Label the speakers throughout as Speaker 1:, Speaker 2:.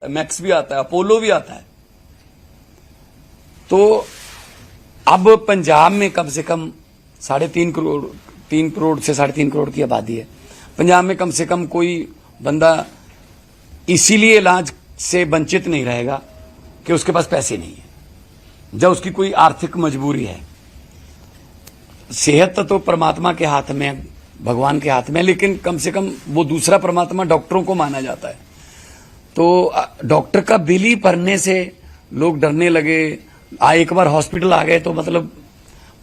Speaker 1: Max भी आता है, अपोलो भी आता है। तो अब पंजाब में कम से कम 3.5 करोड़ 3 करोड़ से 3.5 करोड़ की आबादी है। पंजाब में कम से कम कोई बंदा इसीलिए इलाज से वंचित नहीं रहेगा कि उसके पास पैसे नहीं है, जब उसकी कोई आर्थिक मजबूरी है। सेहत तो परमात्मा के हाथ में है, भगवान के हाथ में, लेकिन कम से कम वो दूसरा परमात्मा डॉक्टरों को माना जाता है। तो डॉक्टर का बिल ही भरने से लोग डरने लगे। एक बार हॉस्पिटल आ गए तो मतलब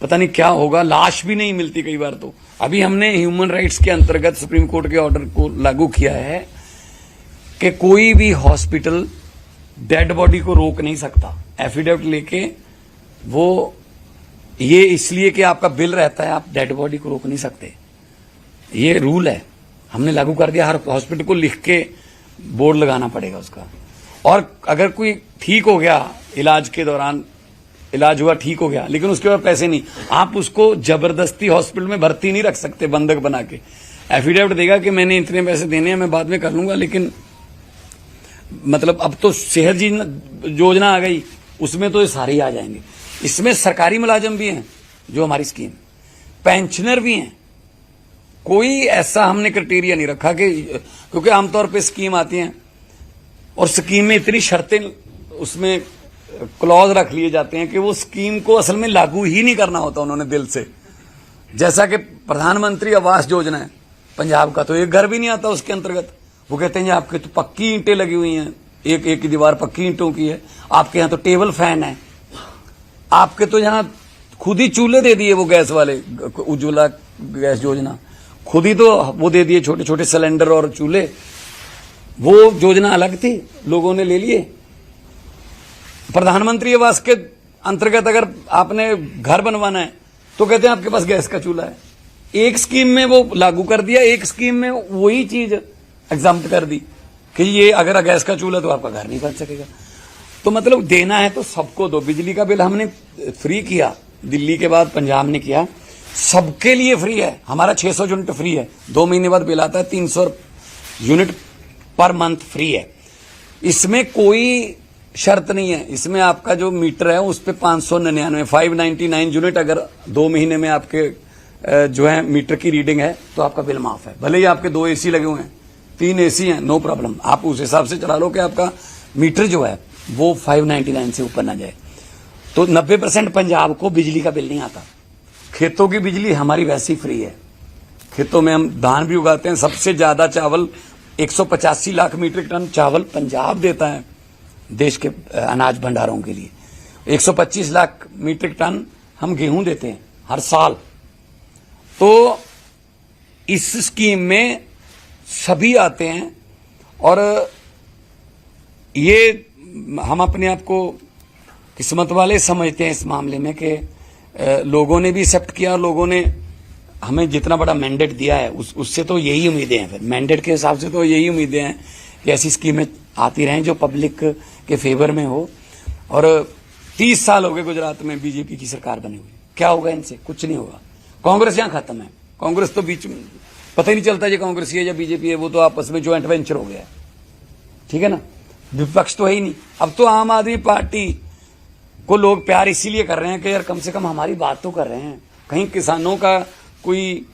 Speaker 1: पता नहीं क्या होगा, लाश भी नहीं मिलती कई बार। तो अभी हमने ह्यूमन राइट्स के अंतर्गत सुप्रीम कोर्ट के ऑर्डर को लागू किया है कि कोई भी हॉस्पिटल डेड बॉडी को रोक नहीं सकता एफिडेविट लेके। वो ये इसलिए कि आपका बिल रहता है, आप डेड बॉडी को रोक नहीं सकते। ये रूल है, हमने लागू कर दिया। हर हॉस्पिटल को लिख के बोर्ड लगाना पड़ेगा उसका। और अगर कोई ठीक हो गया, इलाज के दौरान इलाज हुआ, ठीक हो गया, लेकिन उसके बाद पैसे नहीं, आप उसको जबरदस्ती हॉस्पिटल में भर्ती नहीं रख सकते बंधक बना के। एफिडेविट देगा कि मैंने इतने पैसे देने हैं, मैं बाद में कर लूंगा। लेकिन मतलब अब तो सेहत योजना आ गई, उसमें तो ये सारे ही आ जाएंगे। इसमें सरकारी मुलाजिम भी हैं जो हमारी स्कीम, पेंशनर भी हैं। कोई ऐसा हमने क्राइटेरिया नहीं रखा कि, क्योंकि आमतौर पे स्कीम आती हैं और स्कीम में इतनी शर्तें, उसमें क्लॉज रख लिए जाते हैं कि वो स्कीम को असल में लागू ही नहीं करना होता उन्होंने दिल से। जैसा कि प्रधानमंत्री आवास योजना है पंजाब का, तो एक घर भी नहीं आता उसके अंतर्गत। वो कहते हैं आपके तो पक्की ईंटें लगी हुई हैं, एक एक की दीवार पक्की ईंटों की है, आपके यहाँ तो टेबल फैन है, आपके तो यहाँ खुद ही चूल्हे दे दिए वो गैस वाले, उज्ज्वला गैस योजना खुद ही तो वो दे दिए, छोटे छोटे सिलेंडर और चूल्हे। वो योजना अलग थी, लोगों ने ले लिए। प्रधानमंत्री आवास के अंतर्गत अगर आपने घर बनवाना है तो कहते हैं आपके पास गैस का चूल्हा है। एक स्कीम में वो लागू कर दिया, एक स्कीम में वही चीज एग्जाम्प्ट कर दी कि ये अगर गैस का चूल्हा तो आपका घर नहीं बन सकेगा। तो मतलब देना है तो सबको दो। बिजली का बिल हमने फ्री किया, दिल्ली के बाद पंजाब ने किया, सबके लिए फ्री है। हमारा 600 यूनिट फ्री है, 2 महीने बाद बिल आता है, 300 यूनिट पर मंथ फ्री है। इसमें कोई शर्त नहीं है। इसमें आपका जो मीटर है उस पर 599 यूनिट अगर 2 महीने में आपके जो है मीटर की रीडिंग है तो आपका बिल माफ है। भले ही आपके 2 एसी लगे हुए हैं, 3 एसी हैं, नो प्रॉब्लम, आप उस हिसाब से चला लो कि आपका मीटर जो है वो 599 से ऊपर ना जाए। तो 90% पंजाब को बिजली का बिल नहीं आता। खेतों की बिजली हमारी वैसे ही फ्री है। खेतों में हम धान भी उगाते हैं। सबसे ज्यादा चावल 185 लाख मीट्रिक टन चावल पंजाब देता है देश के अनाज भंडारों के लिए। 125 लाख मीट्रिक टन हम गेहूं देते हैं हर साल। तो इस स्कीम में सभी आते हैं और ये हम अपने आप को किस्मत वाले समझते हैं इस मामले में कि लोगों ने भी एक्सेप्ट किया। लोगों ने हमें जितना बड़ा मैंडेट दिया है उससे तो यही उम्मीदें हैं। फिर मैंडेट के हिसाब से तो यही उम्मीदें हैं कि ऐसी स्कीमें आती रहें जो पब्लिक के फेवर में हो। और 30 साल हो गए गुजरात में बीजेपी की सरकार बनी हुई, क्या होगा इनसे? कुछ नहीं होगा। कांग्रेस यहाँ खत्म है। कांग्रेस तो बीच में पता ही नहीं चलता ये कांग्रेस है या बीजेपी है, वो तो आपस में ज्वाइंट वेंचर हो गया है, ठीक है ना। विपक्ष तो है ही नहीं। अब तो आम आदमी पार्टी को लोग प्यार इसीलिए कर रहे हैं कि यार कम से कम हमारी बात तो कर रहे हैं। कहीं किसानों का कोई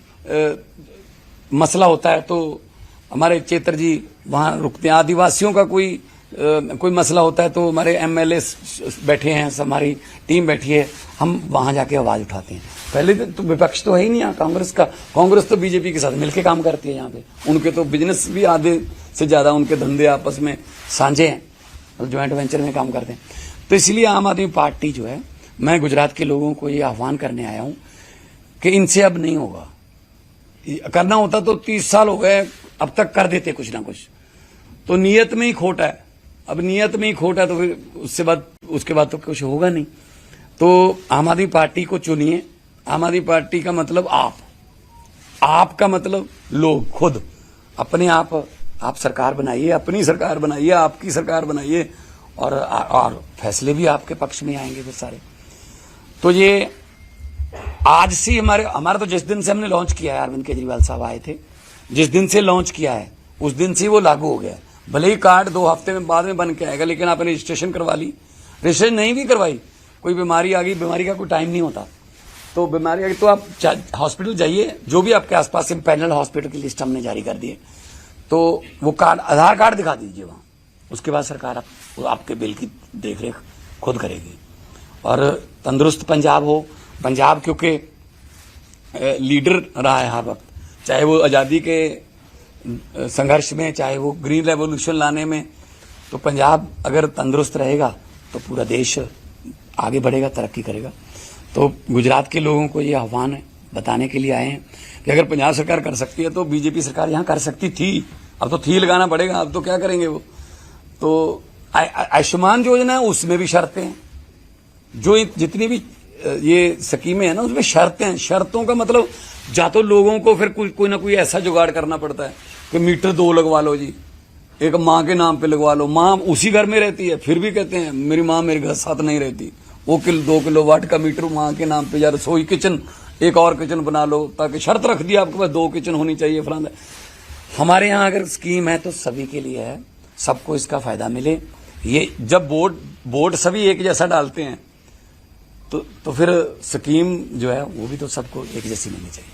Speaker 1: मसला होता है तो हमारे चेतर जी वहां रुकते हैं। आदिवासियों का कोई मसला होता है तो हमारे एमएलए बैठे हैं, हमारी टीम बैठी है, हम वहां जाके आवाज उठाते हैं। पहले तो विपक्ष तो है ही नहीं यहाँ कांग्रेस का। कांग्रेस तो बीजेपी के साथ मिलकर काम करती है यहाँ पे। उनके तो बिजनेस भी आधे से ज्यादा उनके धंधे आपस में साझे हैं और ज्वाइंट वेंचर में काम करते हैं। तो इसलिए आम आदमी पार्टी जो है, मैं गुजरात के लोगों को ये आह्वान करने आया हूं कि इनसे अब नहीं होगा। करना होता तो 30 साल हो गए, अब तक कर देते कुछ ना कुछ। तो नीयत में ही खोट है। अब नीयत में ही खोट है तो फिर उसके बाद तो कुछ होगा नहीं। तो आम आदमी पार्टी को चुनिए। आम आदमी पार्टी का मतलब आप का मतलब लोग खुद अपने आप सरकार बनाइए, अपनी सरकार बनाइए, आपकी सरकार बनाइए और फैसले भी आपके पक्ष में आएंगे फिर सारे। तो ये आज से हमारा तो जिस दिन से हमने लॉन्च किया है, अरविंद केजरीवाल साहब आए थे, जिस दिन से लॉन्च किया है उस दिन से वो लागू हो गया। भले ही कार्ड 2 हफ्ते में बाद में बन के आएगा, लेकिन आपने रजिस्ट्रेशन करवा ली, रजिस्ट्रेशन नहीं भी करवाई, कोई बीमारी आ गई, बीमारी का कोई टाइम नहीं होता, तो बीमारी आ गई तो आप हॉस्पिटल जाइए, जो भी आपके आसपास से पैनल हॉस्पिटल की लिस्ट हमने जारी कर दी है, तो वो कार्ड, आधार कार्ड दिखा दीजिए वहाँ, उसके बाद सरकार आपके बिल की देखरेख खुद करेगी। और तंदुरुस्त पंजाब हो, पंजाब क्योंकि लीडर रहा है हर वक्त, चाहे वो आज़ादी के संघर्ष में, चाहे वो ग्रीन रेवोल्यूशन लाने में, तो पंजाब अगर तंदुरुस्त रहेगा तो पूरा देश आगे बढ़ेगा, तरक्की करेगा। तो गुजरात के लोगों को ये आह्वान है, बताने के लिए आए हैं कि अगर पंजाब सरकार कर सकती है तो बीजेपी सरकार यहाँ कर सकती थी, अब तो थी लगाना पड़ेगा, अब तो क्या करेंगे वो। तो आयुष्मान योजना है उसमें भी शर्तें हैं, जो जितनी भी ये स्कीमें हैं ना उसमें शर्तें हैं। शर्तों का मतलब या तो लोगों को फिर कोई ना कोई ऐसा जुगाड़ करना पड़ता है कि मीटर 2 लगवा लो जी, एक माँ के नाम पे लगवा लो, माँ उसी घर में रहती है फिर भी कहते हैं मेरी माँ मेरे घर साथ नहीं रहती, वो 2 किलोवाट का मीटर माँ के नाम पे, या रसोई किचन एक और किचन बना लो, ताकि शर्त रख दी आपके पास 2 किचन होनी चाहिए फलाना। हमारे यहाँ अगर स्कीम है तो सभी के लिए है, सबको इसका फायदा मिले। ये जब बोर्ड सभी एक जैसा डालते हैं तो फिर स्कीम जो है वो भी तो सबको एक जैसी मिलनी चाहिए।